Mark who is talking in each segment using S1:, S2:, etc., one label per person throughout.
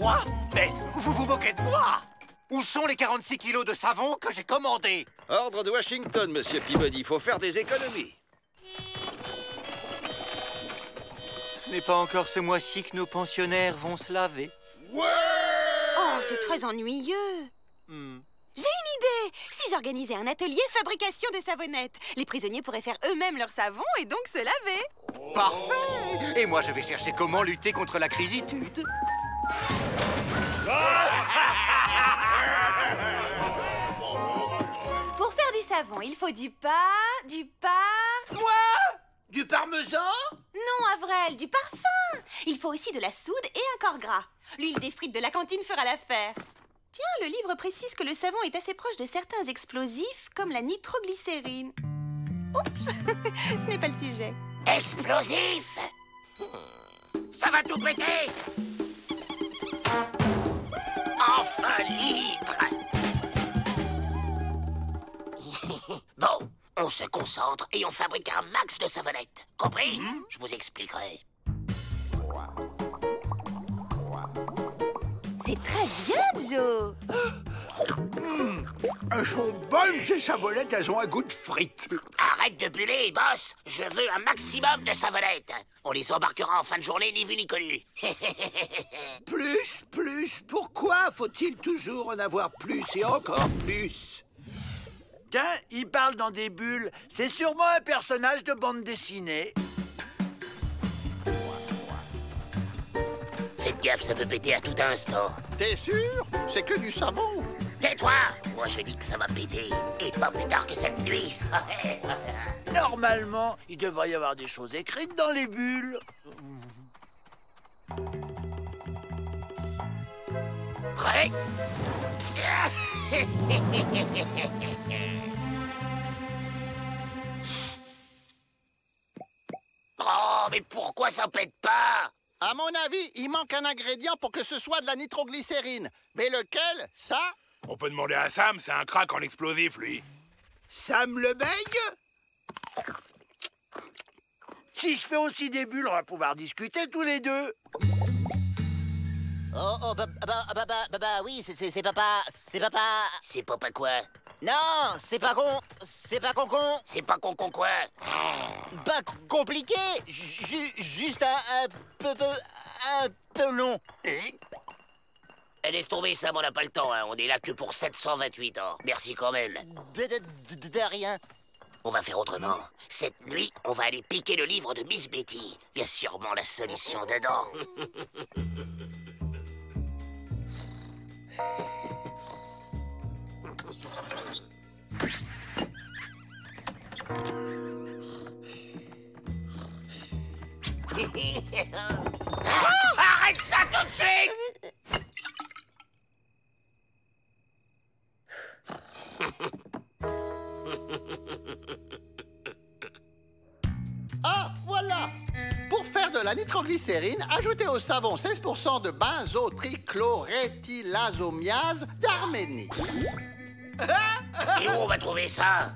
S1: Quoi? Mais vous vous moquez de moi? Où sont les 46 kilos de savon que j'ai commandés?
S2: Ordre de Washington, monsieur Peabody. Faut faire des économies.
S1: Ce n'est pas encore ce mois-ci que nos pensionnaires vont se laver.
S3: Ouais!
S4: Oh, c'est très ennuyeux. J'ai une idée. Si j'organisais un atelier fabrication de savonnettes, les prisonniers pourraient faire eux-mêmes leur savon et donc se laver.
S1: Parfait! Et moi, je vais chercher comment lutter contre la crisitude.
S4: Pour faire du savon, il faut du
S3: Quoi? Du parmesan?
S4: Non, Avril, du parfum. Il faut aussi de la soude et un corps gras. L'huile des frites de la cantine fera l'affaire. Tiens, le livre précise que le savon est assez proche de certains explosifs, comme la nitroglycérine. Oups, ce n'est pas le sujet.
S5: Explosif! Ça va tout péter! Enfin libre! Bon, on se concentre et on fabrique un max de savonnettes. Compris? Je vous expliquerai.
S4: C'est très bien, Joe.
S3: Elles sont bonnes, ces savonnettes, elles ont un goût de frites.
S5: Arrête de buller, boss! Je veux un maximum de savonnettes. On les embarquera en fin de journée, ni vu ni connu.
S3: Plus, pourquoi faut-il toujours en avoir plus et encore plus?
S6: Tiens, il parle dans des bulles. C'est sûrement un personnage de bande dessinée.
S5: Faites gaffe, ça peut péter à tout instant.
S2: T'es sûr? C'est que du savon.
S5: Tais-toi! Moi, je dis que ça va péter. Et pas plus tard que cette nuit.
S6: Normalement, il devrait y avoir des choses écrites dans les bulles.
S5: Prêt? Oh, mais pourquoi ça pète pas?
S2: À mon avis, il manque un ingrédient pour que ce soit de la nitroglycérine. Mais lequel? Ça?
S7: On peut demander à Sam, c'est un crack en explosif, lui.
S3: Sam le beigne?
S6: Si je fais aussi des bulles, on va pouvoir discuter tous les deux.
S8: Oh, oui, c'est papa.
S5: C'est pas quoi?
S8: Non, c'est pas con. C'est pas con.
S5: C'est pas con quoi?
S8: Pas compliqué. Juste un peu long.
S5: Laisse tomber, Sam, on n'a pas le temps, hein. On est là que pour 728 ans. Merci quand même.
S8: De rien.
S5: On va faire autrement. Cette nuit, on va aller piquer le livre de Miss Betty. Il y a sûrement la solution dedans. Arrête ça tout de suite!
S2: Ah, voilà! Pour faire de la nitroglycérine, ajoutez au savon 16% de benzotrichloroéthylazomiase d'Arménie.
S5: Et où on va trouver ça?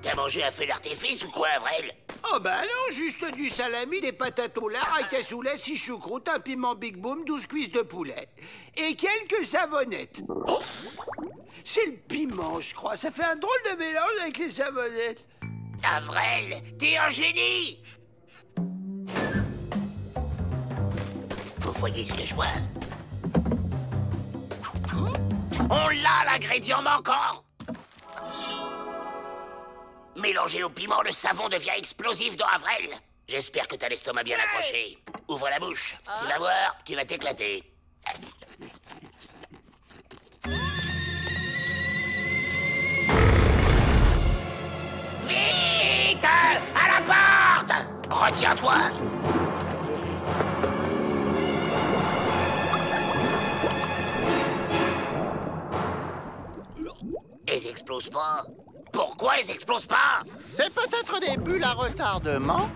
S5: T'as mangé un feu d'artifice ou quoi, Avril?
S3: Oh bah non, juste du salami, des patates au lard, un cassoulet, 6 choucroutes, un piment Big Boom, 12 cuisses de poulet. Et quelques savonnettes. C'est le piment, je crois. Ça fait un drôle de mélange avec les savonnettes.
S5: Avril, t'es un génie! Vous voyez ce que je vois? On l'a, l'ingrédient manquant! Mélangé au piment, le savon devient explosif dans Avril. J'espère que t'as l'estomac bien accroché. Ouvre la bouche. Tu vas voir, tu vas t'éclater. Vite! À la porte! Retiens-toi! Ils explosent pas. Pourquoi ils explosent pas?
S2: C'est peut-être des bulles à retardement.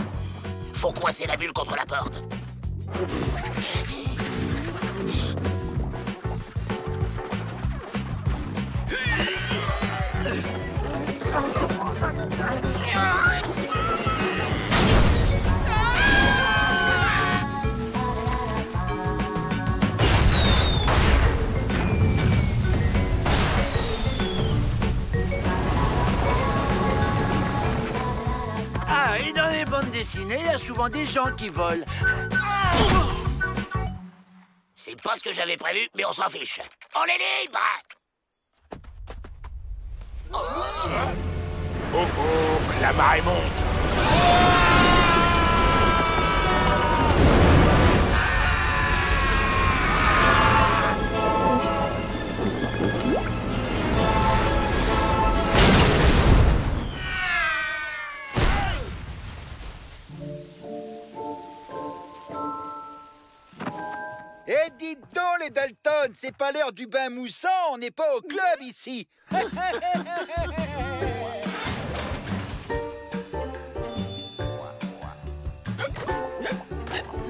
S5: Faut coincer la bulle contre la porte.
S6: Ah, et dans les bandes dessinées, il y a souvent des gens qui volent.
S5: C'est pas ce que j'avais prévu, mais on s'en fiche. On est libre!
S7: Oh oh, la marée monte.
S9: Eh, dites donc, les Dalton, c'est pas l'heure du bain moussant, on n'est pas au club ici.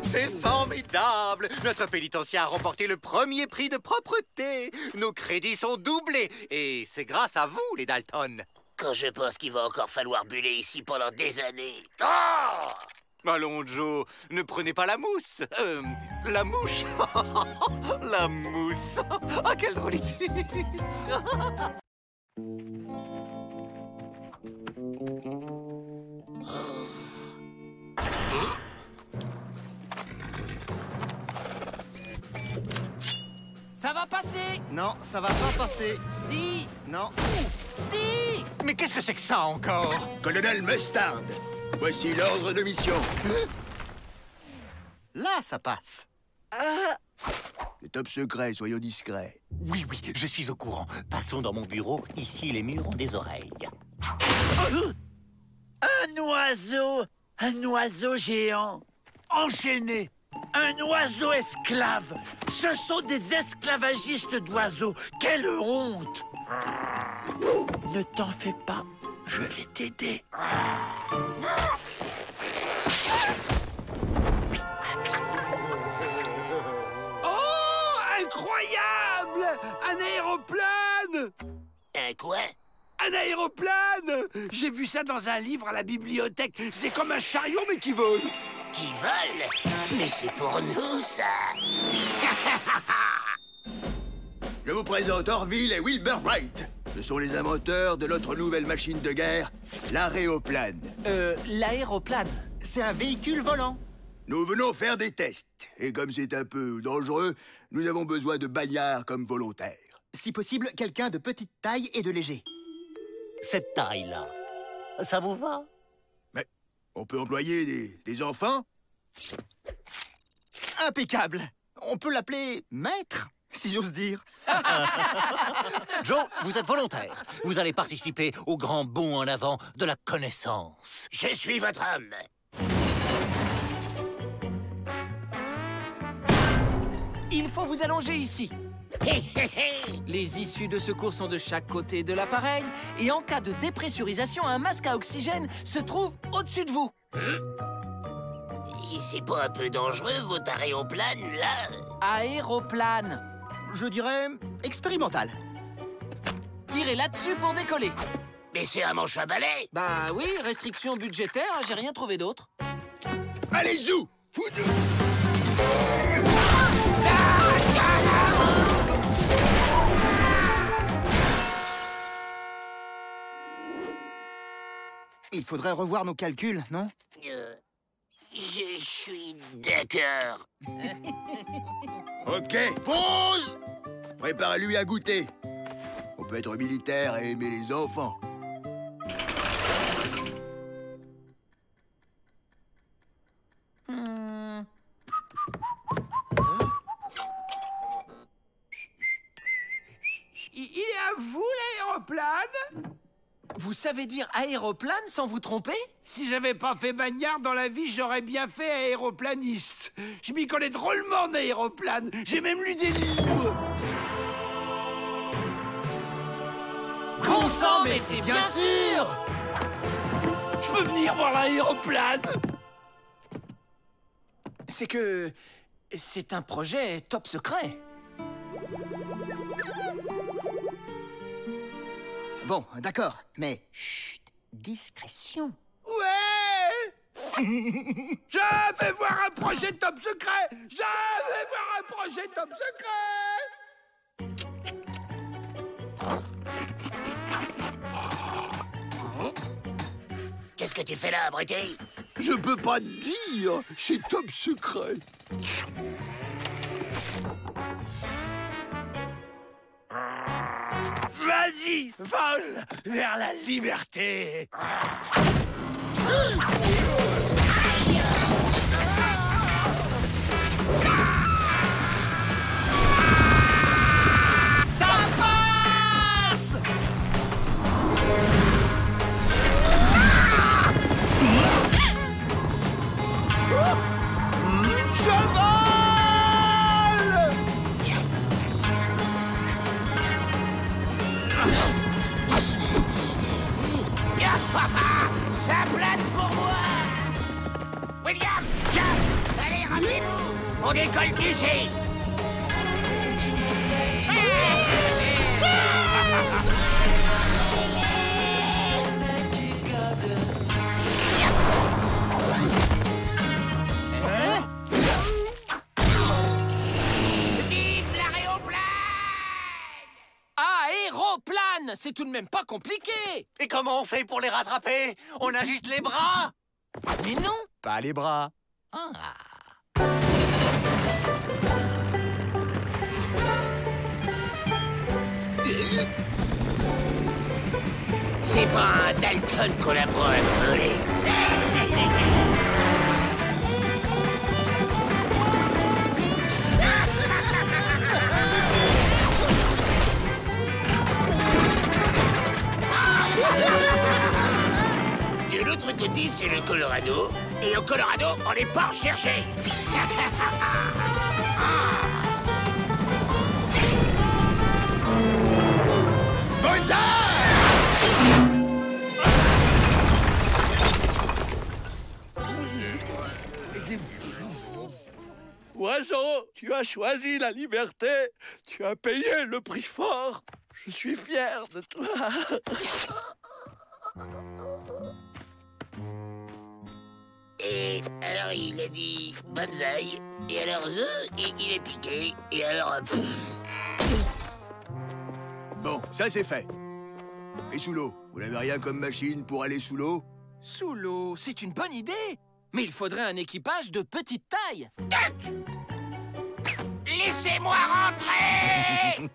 S1: C'est formidable! Notre pénitencier a remporté le premier prix de propreté. Nos crédits sont doublés. Et c'est grâce à vous, les Dalton.
S5: Quand je pense qu'il va encore falloir buller ici pendant des années. Oh!
S1: Allons, Joe, ne prenez pas la mousse. La mouche. La mousse. Ah, quelle drôle idée.
S10: Ça va passer.
S2: Non, ça va pas passer.
S10: Si.
S2: Non.
S10: Si.
S1: Mais qu'est-ce que c'est que ça encore?
S11: Colonel Mustard, voici l'ordre de mission.
S2: Là, ça passe.
S11: C'est top secret, soyons discrets.
S1: Oui, oui, je suis au courant. Passons dans mon bureau. Ici, les murs ont des oreilles.
S6: Un oiseau géant, enchaîné, un oiseau esclave. Ce sont des esclavagistes d'oiseaux. Quelle honte! Ne t'en fais pas, je vais t'aider.
S3: Oh, incroyable! Un aéroplane!
S5: Un quoi?
S3: Un aéroplane! J'ai vu ça dans un livre à la bibliothèque. C'est comme un chariot, mais qui vole.
S5: Qui vole? Mais c'est pour nous, ça!
S11: Je vous présente Orville et Wilbur Wright. Ce sont les inventeurs de notre nouvelle machine de guerre, l'aéroplane.
S10: L'aéroplane.
S2: C'est un véhicule volant.
S11: Nous venons faire des tests. Et comme c'est un peu dangereux, nous avons besoin de bagnards comme volontaires.
S2: Si possible, quelqu'un de petite taille et de léger.
S1: Cette taille-là, ça vous va?
S11: Mais on peut employer des enfants?
S2: Impeccable. On peut l'appeler maître, si j'ose dire.
S1: Joe, vous êtes volontaire. Vous allez participer au grand bond en avant de la connaissance.
S5: Je suis votre homme.
S10: Il faut vous allonger ici. Les issues de secours sont de chaque côté de l'appareil et en cas de dépressurisation, un masque à oxygène se trouve au-dessus de vous.
S5: C'est pas un peu dangereux, votre aéroplane, là?
S10: Aéroplane.
S2: Je dirais expérimental.
S10: Tirez là-dessus pour décoller.
S5: Mais c'est un manche à balai.
S10: Bah oui, restriction budgétaire, j'ai rien trouvé d'autre.
S11: Allez, zou!
S2: Il faudrait revoir nos calculs, non?
S5: Je suis d'accord.
S11: Ok, pause! Prépare-lui à goûter. On peut être militaire et aimer les enfants.
S3: Il est à vous, l'aéroplane?
S10: Vous savez dire aéroplane sans vous tromper?
S3: Si j'avais pas fait bagnard dans la vie, j'aurais bien fait aéroplaniste. Je m'y connais drôlement en aéroplane. J'ai même lu des livres.
S10: Bon sang, mais c'est bien sûr!
S3: Je peux venir voir l'aéroplane?
S10: C'est que... c'est un projet top secret.
S2: Bon, d'accord, mais chut, discrétion.
S3: Ouais! Je vais voir un projet top secret! Je vais voir un projet top secret!
S5: Qu'est-ce que tu fais là, abruti?
S3: Je peux pas te dire, c'est top secret.
S6: Vas-y, vole vers la liberté.
S10: Ça passe!
S3: Je vole!
S5: Ça plane pour moi! William, Jack, allez, rappelez-vous! On décolle d'ici! Vive l'aéroplane!
S10: Ah, aéroplane! C'est tout de même pas compliqué!
S1: Et comment on fait pour les rattraper? On agite les bras?
S10: Mais non!
S1: Pas les bras.
S5: C'est pas un Dalton qu'on apprend à voler. De l'autre côté, c'est le Colorado. Et au Colorado, on n'est pas recherché.
S6: Oiseau, tu as choisi la liberté. Tu as payé le prix fort. Je suis fier de toi.
S5: Et alors il a dit bonsaï, et alors il est piqué, et alors...
S11: Bon, ça c'est fait. Et sous l'eau, vous n'avez rien comme machine pour aller sous l'eau?
S10: Sous l'eau, c'est une bonne idée! Mais il faudrait un équipage de petite taille.
S5: Laissez-moi rentrer!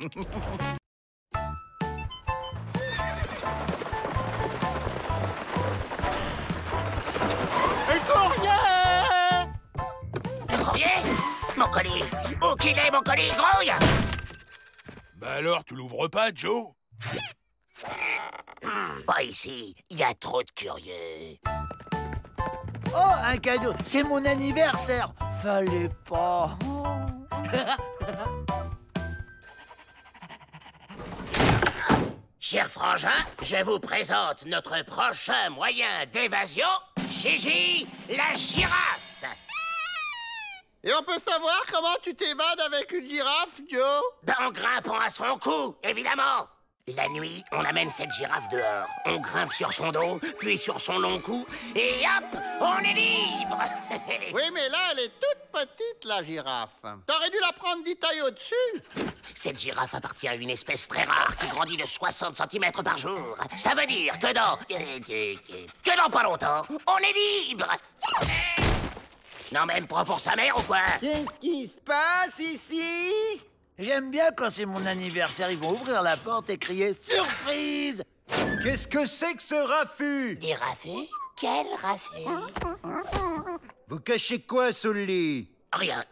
S2: Un courrier!
S5: Un courrier? Mon colis! Où qu'il est, mon colis, grouille?
S7: Bah alors, tu l'ouvres pas, Joe?
S5: Pas ici, il y a trop de curieux.
S9: Oh, un cadeau. C'est mon anniversaire. Fallait pas.
S5: Cher frangin, je vous présente notre prochain moyen d'évasion, Gigi, la girafe.
S2: Et on peut savoir comment tu t'évades avec une girafe, Joe?
S5: Ben, en grimpant à son cou, évidemment. La nuit, on amène cette girafe dehors. On grimpe sur son dos, puis sur son long cou, et hop, on est libre.
S2: Oui, mais là, elle est toute petite, la girafe. T'aurais dû la prendre 10 tailles au-dessus.
S5: Cette girafe appartient à une espèce très rare qui grandit de 60 cm par jour. Ça veut dire que dans pas longtemps, on est libre. Non, même pas pour sa mère ou quoi?
S9: Qu'est-ce qui se passe ici? J'aime bien quand c'est mon anniversaire, ils vont ouvrir la porte et crier « Surprise !»
S3: Qu'est-ce que c'est que ce raffut?
S5: Des raffus? Quel raffut?
S3: Vous cachez quoi sous le lit?
S5: Rien.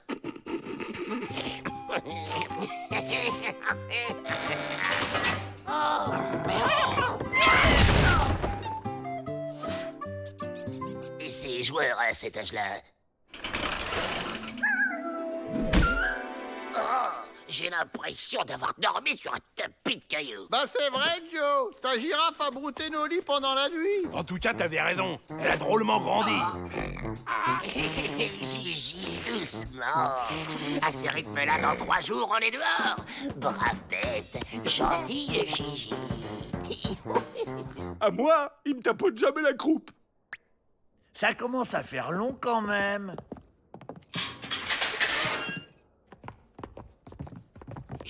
S5: Oh, merde. C'est joueur à cet âge-là. J'ai l'impression d'avoir dormi sur un tapis de cailloux.
S2: Bah c'est vrai, Joe. Ta girafe a brouté nos lits pendant la nuit.
S7: En tout cas, t'avais raison. Elle a drôlement grandi.
S5: Gigi, doucement. À ce rythme-là, dans 3 jours, on est dehors. Brave bête, gentille Gigi.
S6: À moi, il me tapote jamais la croupe.
S9: Ça commence à faire long quand même.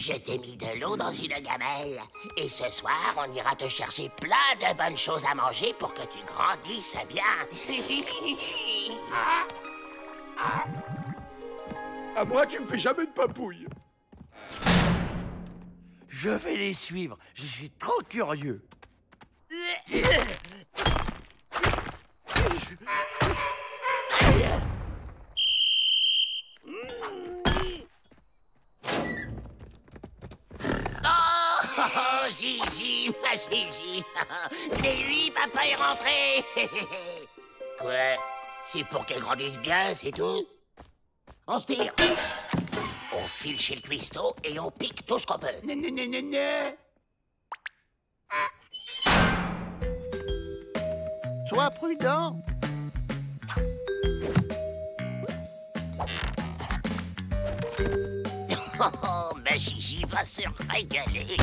S5: Je t'ai mis de l'eau dans une gamelle. Et ce soir, on ira te chercher plein de bonnes choses à manger pour que tu grandisses bien.
S7: À moi, tu me fais jamais de papouille.
S9: Je vais les suivre. Je suis trop curieux.
S5: Oh, Gigi, ma Gigi. Mais oui, papa est rentré. Quoi? C'est pour qu'elle grandisse bien, c'est tout? On se tire. On file chez le cuistot et on pique tout ce qu'on peut.
S2: Sois prudent.
S5: Oh, ma Gigi va se régaler.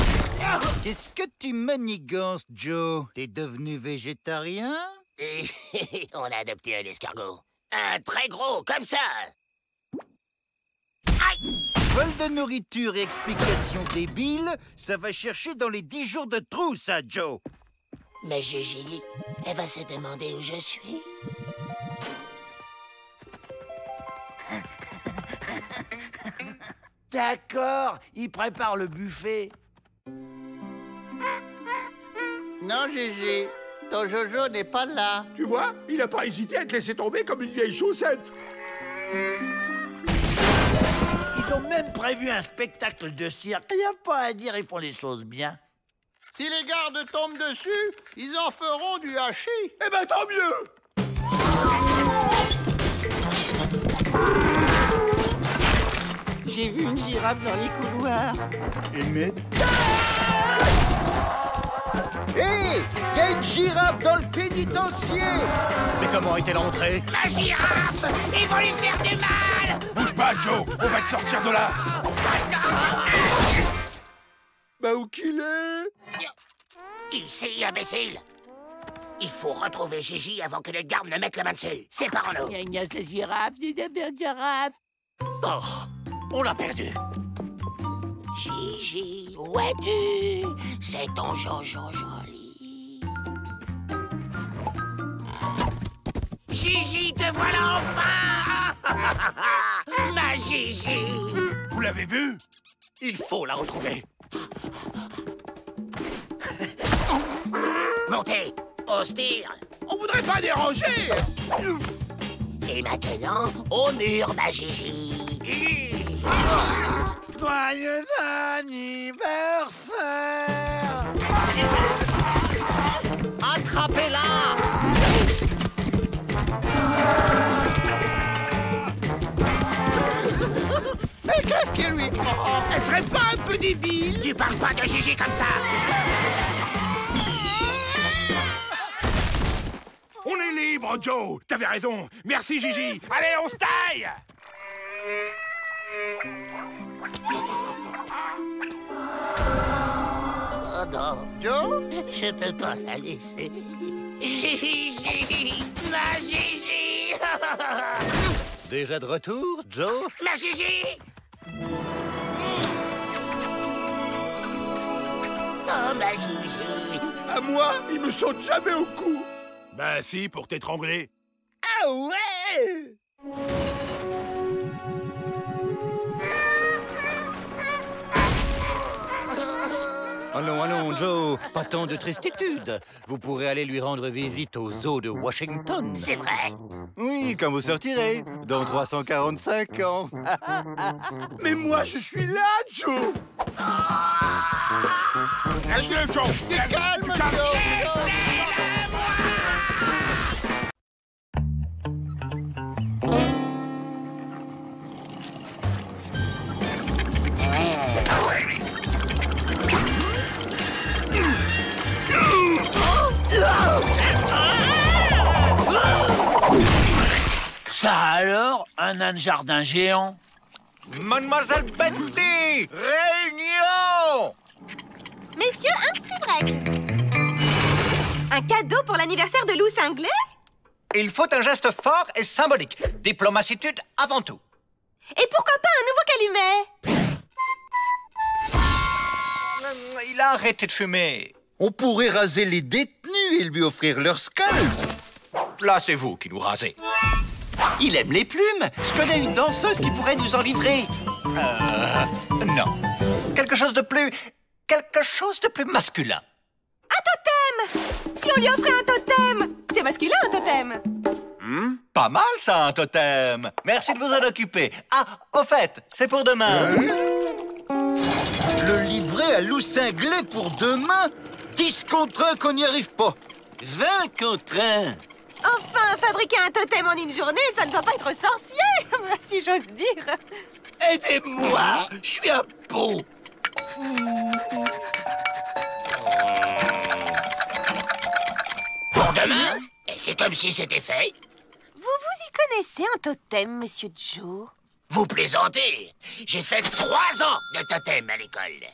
S8: Qu'est-ce que tu manigances, Joe? T'es devenu végétarien?
S5: Et on a adopté un escargot. Un très gros, comme ça. Aïe!
S8: Vol de nourriture et explications débiles, ça va chercher dans les 10 jours de trou, ça, Joe.
S5: Mais Gigi, elle va se demander où je suis.
S9: D'accord, il prépare le buffet.
S2: Non, Gigi, ton Jojo n'est pas là.
S7: Tu vois, il n'a pas hésité à te laisser tomber comme une vieille chaussette.
S9: Ils ont même prévu un spectacle de cirque. Il n'y a pas à dire, ils font les choses bien.
S2: Si les gardes tombent dessus, ils en feront du hachis.
S7: Eh ben, tant mieux.
S2: J'ai vu une girafe dans les couloirs.
S8: Emmett. Hé! Il y a une girafe dans le pénitencier!
S1: Mais comment est-elle entrée?
S5: La girafe! Ils vont lui faire du mal!
S7: Bouge pas, Joe. On va te sortir de là. Bah, où qu'il est?
S5: Ici, imbécile! Il faut retrouver Gigi avant que les gardes ne mettent la main dessus. Séparons-nous.
S9: Ignace la girafe, des affaires de girafe.
S1: Oh, on l'a perdu.
S5: Gigi, où es-tu? C'est ton Jojo joli. Gigi, te voilà enfin! Ma Gigi!
S7: Vous l'avez vu?
S1: Il faut la retrouver.
S5: Montez! On se tire!
S7: On voudrait pas déranger.
S5: Et maintenant, au mur, ma Gigi!
S9: Joyeux anniversaire!
S2: Attrapez-la! Mais qu'est-ce qui lui prend?
S3: Elle serait pas un peu débile?
S5: Tu parles pas de Gigi comme ça!
S7: On est libre, Joe. T'avais raison. Merci, Gigi. Allez, on se taille.
S5: Oh non,
S2: Joe?
S5: je peux pas la laisser. Gigi! Ma Gigi!
S1: Déjà de retour, Joe?
S5: Ma Gigi! Oh, ma Gigi!
S7: À moi, il me saute jamais au cou. Bah si, pour t'étrangler.
S9: Ah ouais!
S1: Allons, allons, Joe, pas tant de tristitude. Vous pourrez aller lui rendre visite au zoo de Washington.
S5: C'est vrai?
S1: Oui, quand vous sortirez, dans 345 ans.
S7: Mais moi, je suis là, Joe. Restez, Joe.
S2: Calme, Joe!
S9: Ça alors, un âne jardin géant?
S1: Mademoiselle Betty, réunion!
S4: Messieurs, un petit break. Un cadeau pour l'anniversaire de Lou Cinglé?
S1: Il faut un geste fort et symbolique. Diplomacitude avant tout.
S4: Et pourquoi pas un nouveau calumet?
S12: Il a arrêté de fumer.
S8: On pourrait raser les détenus et lui offrir leur scalp.
S12: Là, c'est vous qui nous rasez. Il aime les plumes. Est-ce qu'on a une danseuse qui pourrait nous en livrer? Non. Quelque chose de plus masculin.
S4: Un totem! Si on lui offrait un totem! C'est masculin, un totem!
S12: Pas mal, ça, un totem. Merci de vous en occuper. Ah, au fait, c'est pour demain.
S8: Le livret à loup cinglé pour demain? 10 contre 1 qu'on n'y arrive pas.
S5: 20 contre 1.
S4: Enfin, fabriquer un totem en une journée, ça ne doit pas être sorcier, si j'ose dire.
S5: Aidez-moi, je suis un pot. Pour demain? Et c'est comme si c'était fait.
S4: Vous y connaissez un totem, Monsieur Joe?
S5: Vous plaisantez. J'ai fait 3 ans de totem à l'école.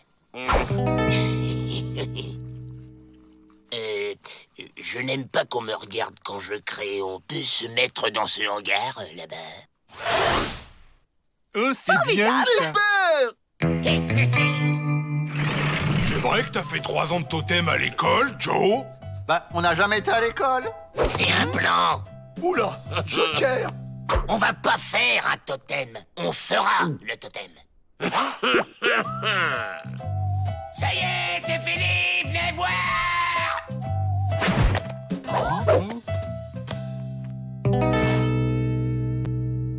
S5: Je n'aime pas qu'on me regarde quand je crée. On peut se mettre dans ce hangar, là-bas.
S12: Oh, c'est bien ça.
S7: C'est vrai que t'as fait 3 ans de totem à l'école, Joe?
S2: Bah, on n'a jamais été à l'école.
S5: C'est un plan.
S11: Oula, Joker!
S5: On va pas faire un totem. On fera le totem. Ça y est, c'est fini. Venez voir.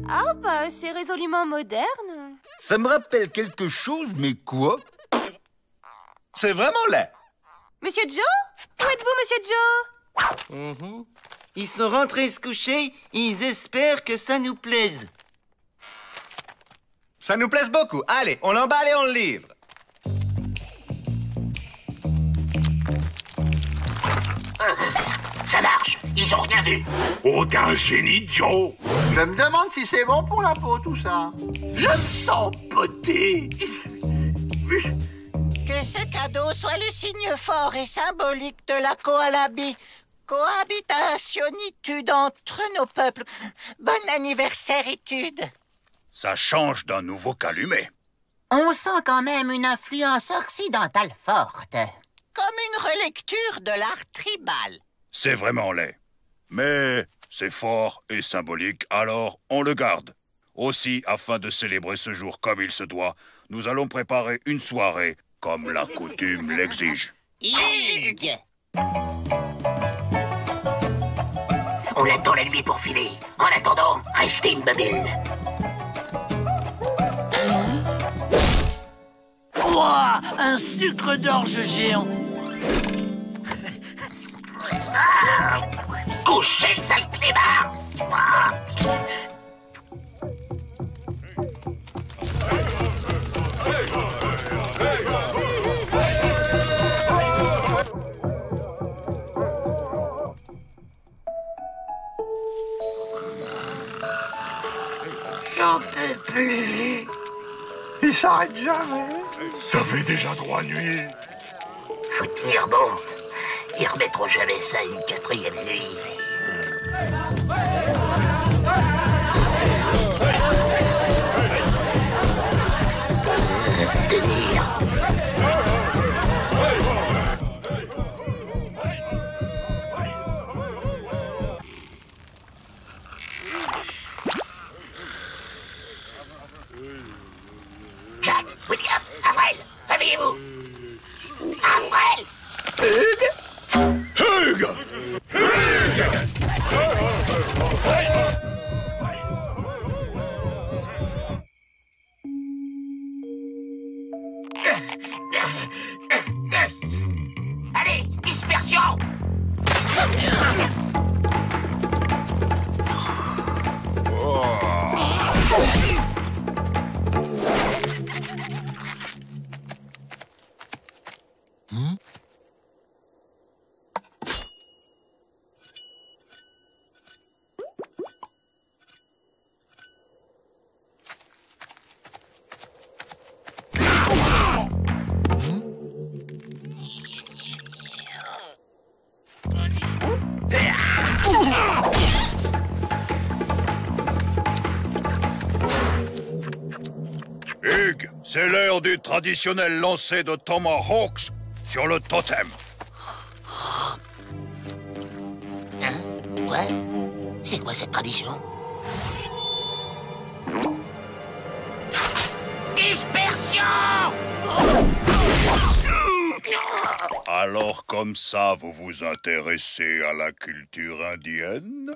S4: Ah bah, c'est résolument moderne.
S8: Ça me rappelle quelque chose, mais quoi?
S12: C'est vraiment laid.
S4: Monsieur Joe? Où êtes-vous, Monsieur Joe?
S13: Ils sont rentrés se coucher, ils espèrent que ça nous plaise.
S12: Ça nous plaise beaucoup. Allez, on l'emballe et on le livre.
S5: Ça marche. Ils ont rien vu.
S7: Oh, t'es un génie, Joe!
S2: Je me demande si c'est bon pour la peau, tout ça.
S5: Je me sens poté.
S14: Que ce cadeau soit le signe fort et symbolique de la cohabitationitude entre nos peuples. Bon anniversaire-itude.
S7: Ça change d'un nouveau calumet.
S14: On sent quand même une influence occidentale forte. Comme une relecture de l'art tribal.
S7: C'est vraiment laid. Mais c'est fort et symbolique, alors on le garde. Aussi, afin de célébrer ce jour comme il se doit, nous allons préparer une soirée comme la coutume l'exige.
S5: Hugues! On attend la nuit pour filer. En attendant, restez immobile.
S9: Ouah, un sucre d'orge géant.
S5: Couchez le sale clébard!
S3: J'en peux plus. Il s'arrête jamais.
S7: Ça fait déjà 3 nuits.
S5: Faut tenir bon. Ils remettront jamais ça une 4e nuit. Tenir. Jack, William, Avril, réveillez-vous. Avril!
S7: Hugues!
S5: Allez, dispersion!
S7: Hugues, c'est l'heure du traditionnel lancer de Tomahawks sur le totem.
S5: Hein? Ouais? C'est quoi cette tradition? Dispersion!
S7: Alors comme ça, vous vous intéressez à la culture indienne?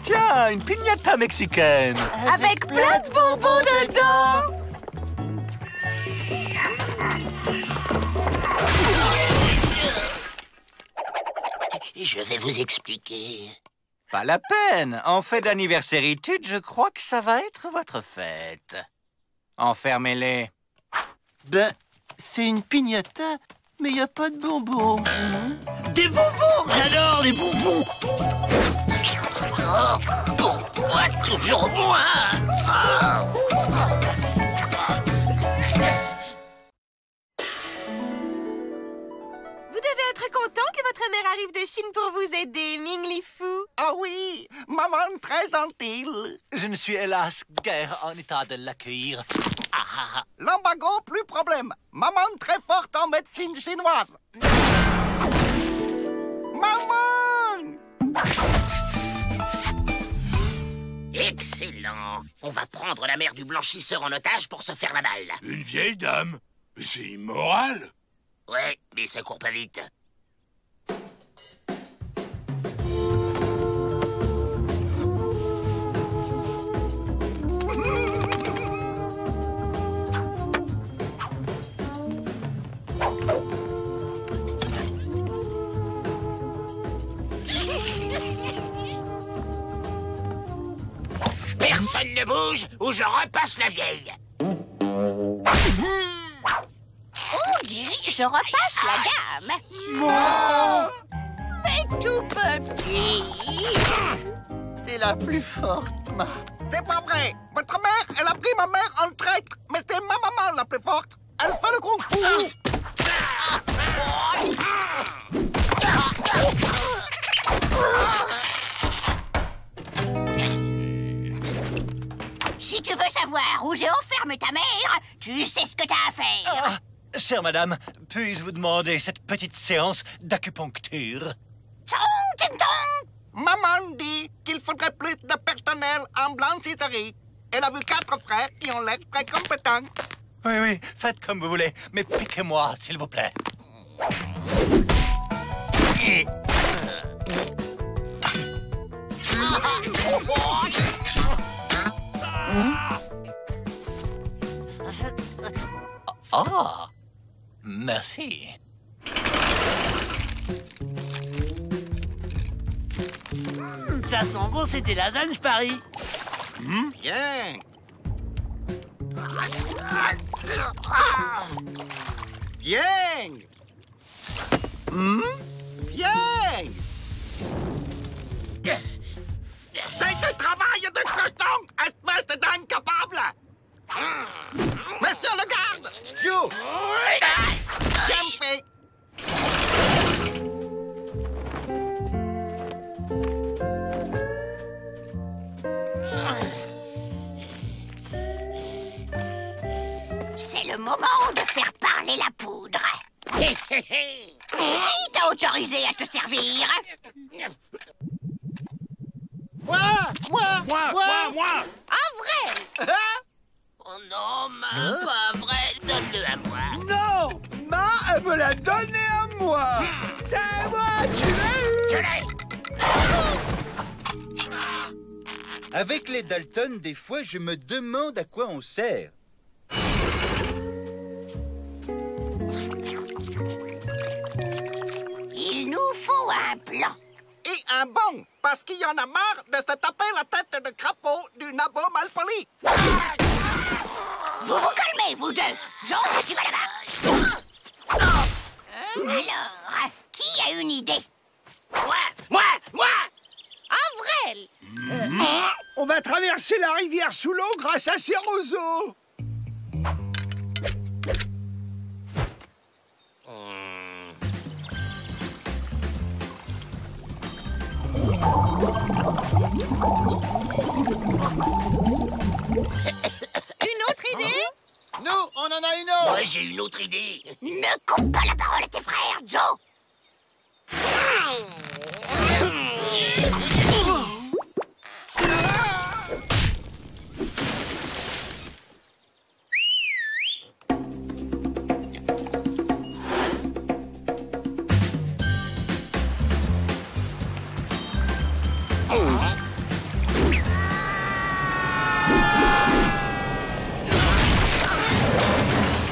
S15: Tiens, une piñata mexicaine.
S14: Avec plein de bonbons dedans.
S5: Je vais vous expliquer.
S15: Pas la peine. En fait d'anniverséritude, je crois que ça va être votre fête. Enfermez-les.
S13: Ben, c'est une piñata, mais il n'y a pas de bonbons.
S9: Des bonbons! J'adore les bonbons!
S5: Oh, pourquoi toujours moi?
S4: Vous devez être content que votre mère arrive de Chine pour vous aider, Ming Li Fu.
S9: Ah oui, maman très gentille.
S15: Je ne suis hélas guère en état de l'accueillir.
S9: L'embargo, plus problème. Maman très forte en médecine chinoise. Maman!
S5: Excellent. On va prendre la mère du blanchisseur en otage pour se faire la balle.
S16: Une vieille dame? Mais c'est immoral.
S5: Ouais, mais ça court pas vite. Personne ne bouge ou je repasse la vieille.
S14: Je repasse la gamme.
S9: Moi!
S14: Mais tout petit.
S2: T'es la plus forte, Ma.
S9: C'est pas vrai. Votre mère, elle a pris ma mère en traître. Mais c'était ma maman la plus forte. Elle fait le kung fu.
S14: Si tu veux savoir où j'ai enfermé ta mère, tu sais ce que t'as à faire.
S15: Chère madame, puis-je vous demander cette petite séance d'acupuncture?
S9: Maman dit qu'il faudrait plus de personnel en blanchisserie. Elle a vu 4 frères qui ont l'air très compétents.
S15: Oui, oui, faites comme vous voulez, mais piquez-moi, s'il vous plaît. Ah, merci.
S9: Ça sent bon, c'était lasagne, je parie.
S3: Bien. Bien. Bien.
S9: C'est un travail de cochon, espèce d'incapable. Monsieur le garde!
S3: Joe!
S9: Bien fait!
S14: C'est le moment de faire parler la poudre. Qui t'a autorisé à te servir?
S3: Moi!
S14: En vrai?
S5: Oh non, Ma, pas vrai. Donne-le à moi.
S9: Non! Ma, elle me l'a donné à moi! C'est moi qui l'ai eu!
S8: Avec les Dalton, des fois, je me demande à quoi on sert.
S14: Il nous faut un plan.
S9: Et un bon, parce qu'il y en a marre de se taper la tête de crapaud du nabo malpoli.
S14: Vous vous calmez, vous deux. Joe, tu vas là-bas. Alors, qui a une idée?
S5: Moi!
S14: Avril!
S9: On va traverser la rivière sous l'eau grâce à ces roseaux.
S4: Une autre idée?
S2: Nous, on en a une autre.
S5: Moi, j'ai une autre idée.
S14: Ne coupe pas la parole à tes frères, Joe.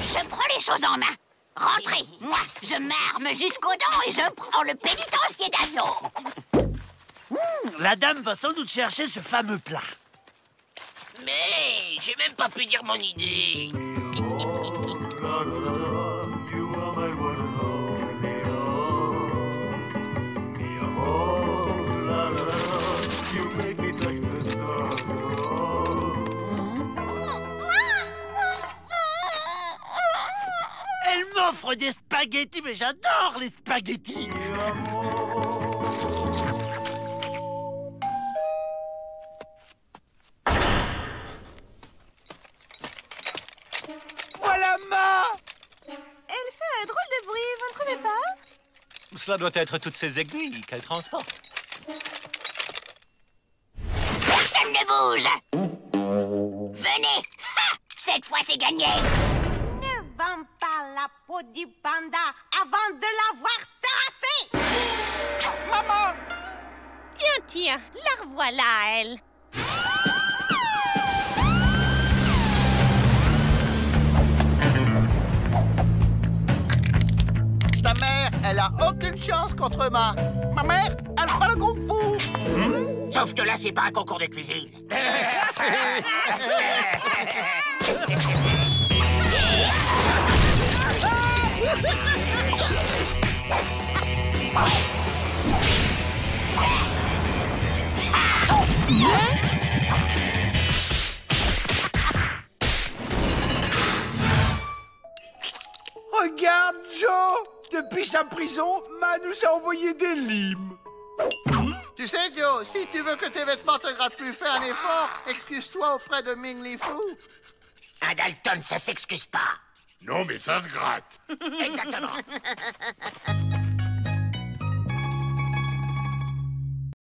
S14: Je prends les choses en main. Rentrez, moi, je m'arme jusqu'aux dents et je prends le pénitencier d'assaut.
S6: La dame va sans doute chercher ce fameux plat.
S5: Mais j'ai même pas pu dire mon idée.
S6: Elle m'offre des spaghettis, mais j'adore les spaghettis. Voilà Ma!
S4: Elle fait un drôle de bruit, vous ne trouvez pas?
S12: Cela doit être toutes ces aiguilles qu'elle transporte.
S14: Personne ne bouge. Venez. Ha! Cette fois, c'est gagné.
S4: Ne vends pas la peau du panda avant de l'avoir tassé.
S14: Maman.
S4: Tiens, la revoilà, elle.
S2: Ta mère, elle a aucune chance contre Ma mère, elle fera le kung-fu.
S5: Sauf que là, c'est pas un concours de cuisine.
S3: Regarde, Joe! Depuis sa prison, Ma nous a envoyé des limes.
S2: Tu sais, Joe, si tu veux que tes vêtements te grattent plus, fais un effort. Excuse-toi auprès de Ming Li Fu.
S5: Un Dalton, ça s'excuse pas.
S16: Non, mais ça se gratte.
S5: Exactement.